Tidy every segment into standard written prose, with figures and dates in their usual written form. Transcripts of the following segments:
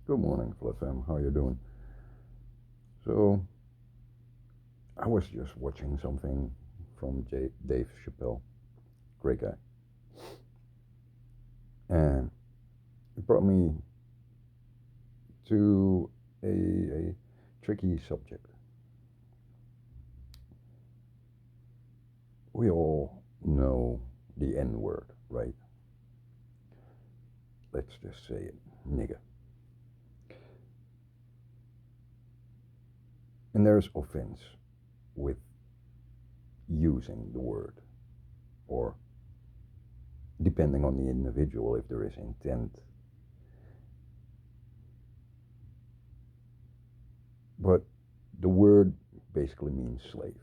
Good morning, Fluffam. How you doing? So, I was just watching something from Dave Chappelle. Great guy. And it brought me to a tricky subject. We all know the N word, right? Let's just say it, nigga. And there's offense with using the word, or depending on the individual, if there is intent. But the word basically means slave.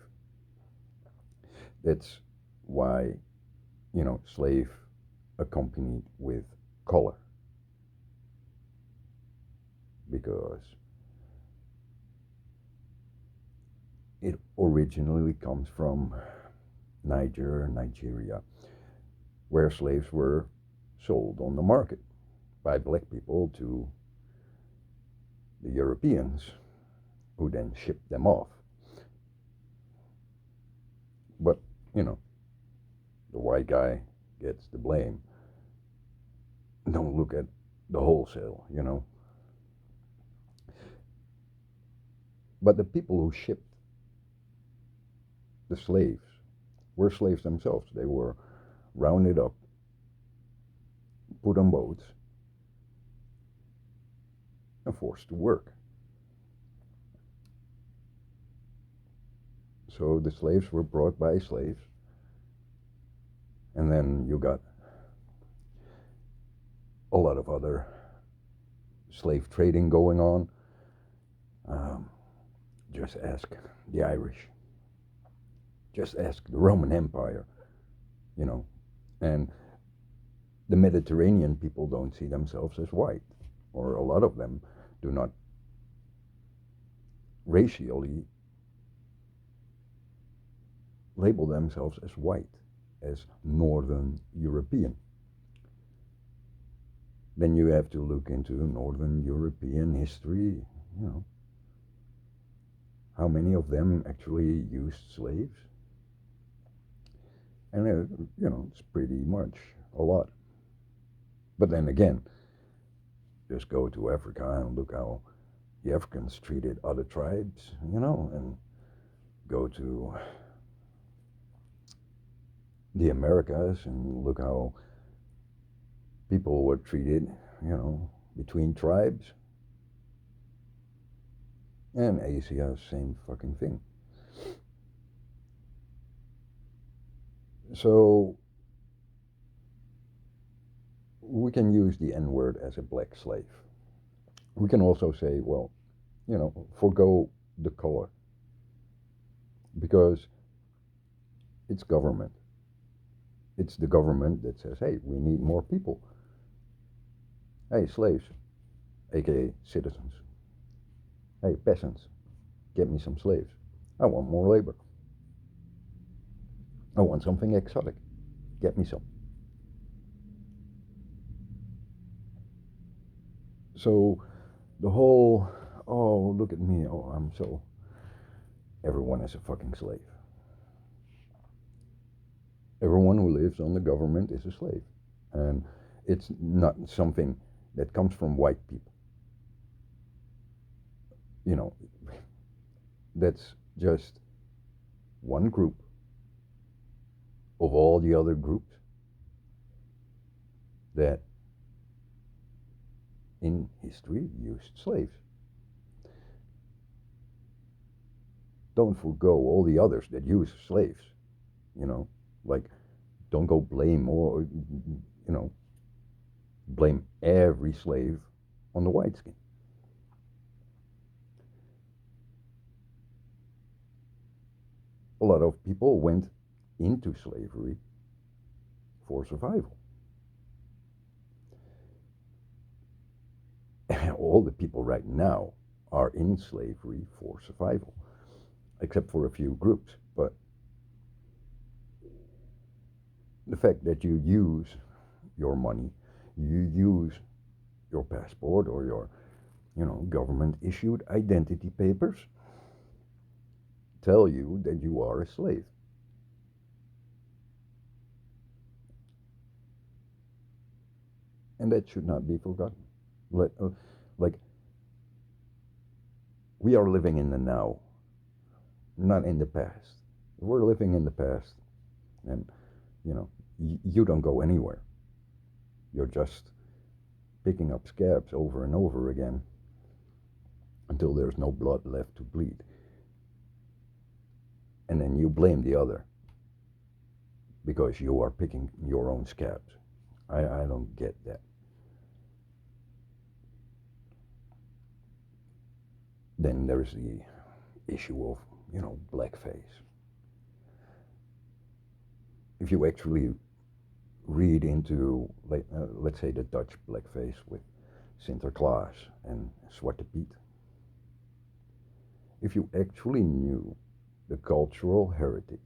That's why, slave accompanied with color, because it originally comes from Nigeria, where slaves were sold on the market by black people to the Europeans, who then shipped them off. But, you know, the white guy gets the blame. Don't look at the wholesale. But the people who shipped the slaves were slaves themselves. They were rounded up, put on boats, and forced to work. So the slaves were brought by slaves, and then you got a lot of other slave trading going on. Just ask the Irish. Just ask the Roman Empire, you know. And the Mediterranean people don't see themselves as white, or a lot of them do not racially label themselves as white, as Northern European. Then you have to look into Northern European history, you know. How many of them actually used slaves? And, it's pretty much a lot. But then again, just go to Africa and look how the Africans treated other tribes, and go to the Americas and look how people were treated, between tribes. And Asia, same fucking thing. So we can use the N word as a black slave. We can also say, well, forgo the color, because it's government. It's the government that says, hey, we need more people. Hey, slaves, aka citizens. Hey, peasants, get me some slaves. I want more labor. I want something exotic. Get me some. So the whole, oh, look at me, oh, I'm so, everyone is a fucking slave. Everyone who lives on the government is a slave. And it's not something that comes from white people. You know, that's just one group of all the other groups that in history used slaves. Don't forgo all the others that use slaves, like don't go blame or, blame every slave on the white skin. A lot of people went into slavery for survival. All the people right now are in slavery for survival, except for a few groups. But the fact that you use your money, you use your passport or your Government issued identity papers tell you that you are a slave. And that should not be forgotten. Like, we are living in the now, not in the past. We're living in the past, and you don't go anywhere. You're just picking up scabs over and over again until there's no blood left to bleed. And then you blame the other because you are picking your own scabs. I don't get that. Then there's the issue of, blackface. If you actually read into, let's say, the Dutch blackface with Sinterklaas and Zwarte Piet, if you actually knew the cultural heritage,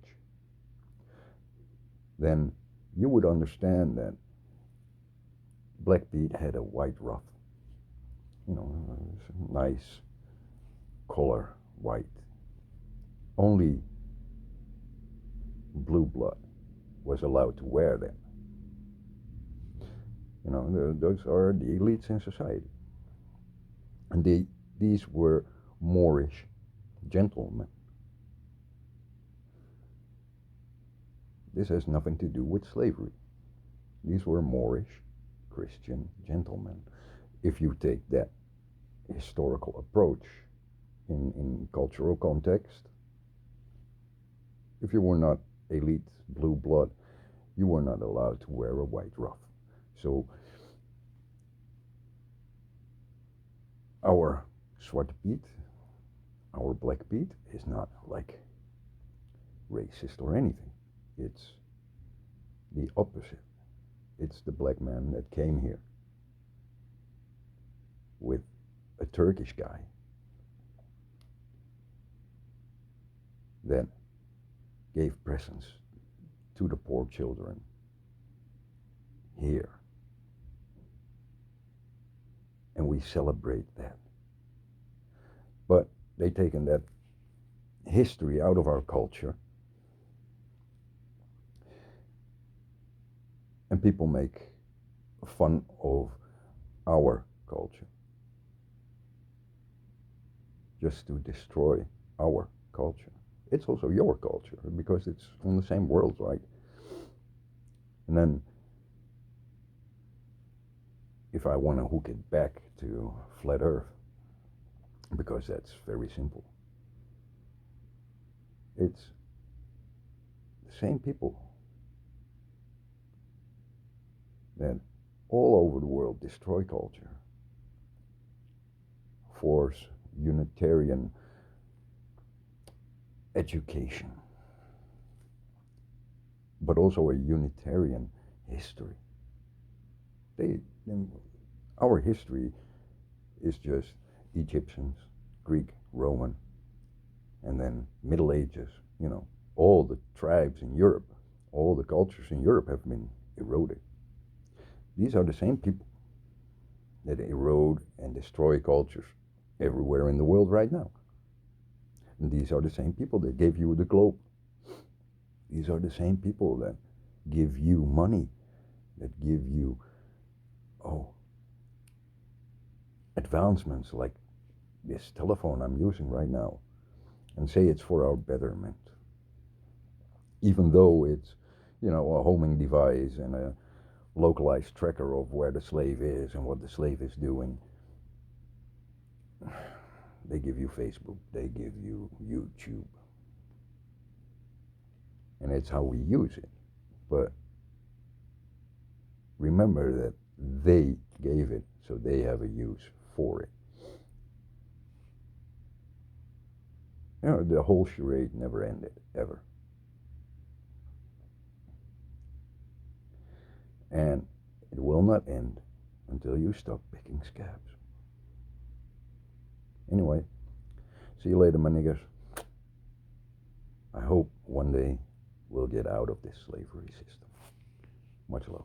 then you would understand that Black Pete had a white ruff, nice color white. Only blue blood was allowed to wear that. Those are the elites in society. And these were Moorish gentlemen. This has nothing to do with slavery. These were Moorish Christian gentlemen. If you take that historical approach in cultural context, if you were not elite blue blood, you were not allowed to wear a white ruff. So our Zwarte Piet, our Black Piet, is not like racist or anything. It's the opposite. It's the black man that came here with a Turkish guy that gave presents to the poor children here. And we celebrate that. But they've taken that history out of our culture, and people make fun of our culture just to destroy our culture. It's also your culture because it's on the same world, right? And then if I want to hook it back to flat Earth, because that's very simple, it's the same people that all over the world destroy culture, force Unitarian education, but also a Unitarian history. Our history is just Egyptians, Greek, Roman, and then Middle Ages. All the tribes in Europe, all the cultures in Europe have been eroded. These are the same people that erode and destroy cultures everywhere in the world right now. And these are the same people that gave you the globe. These are the same people that give you money, that give you, advancements like this telephone I'm using right now, and say it's for our betterment. Even though it's, a homing device and a localized tracker of where the slave is and what the slave is doing. They give you Facebook, they give you YouTube. And it's how we use it. But remember that they gave it, so they have a use for it. The whole charade never ended, ever. And it will not end until you stop picking scabs. Anyway, see you later, my niggers. I hope one day we'll get out of this slavery system. Much love.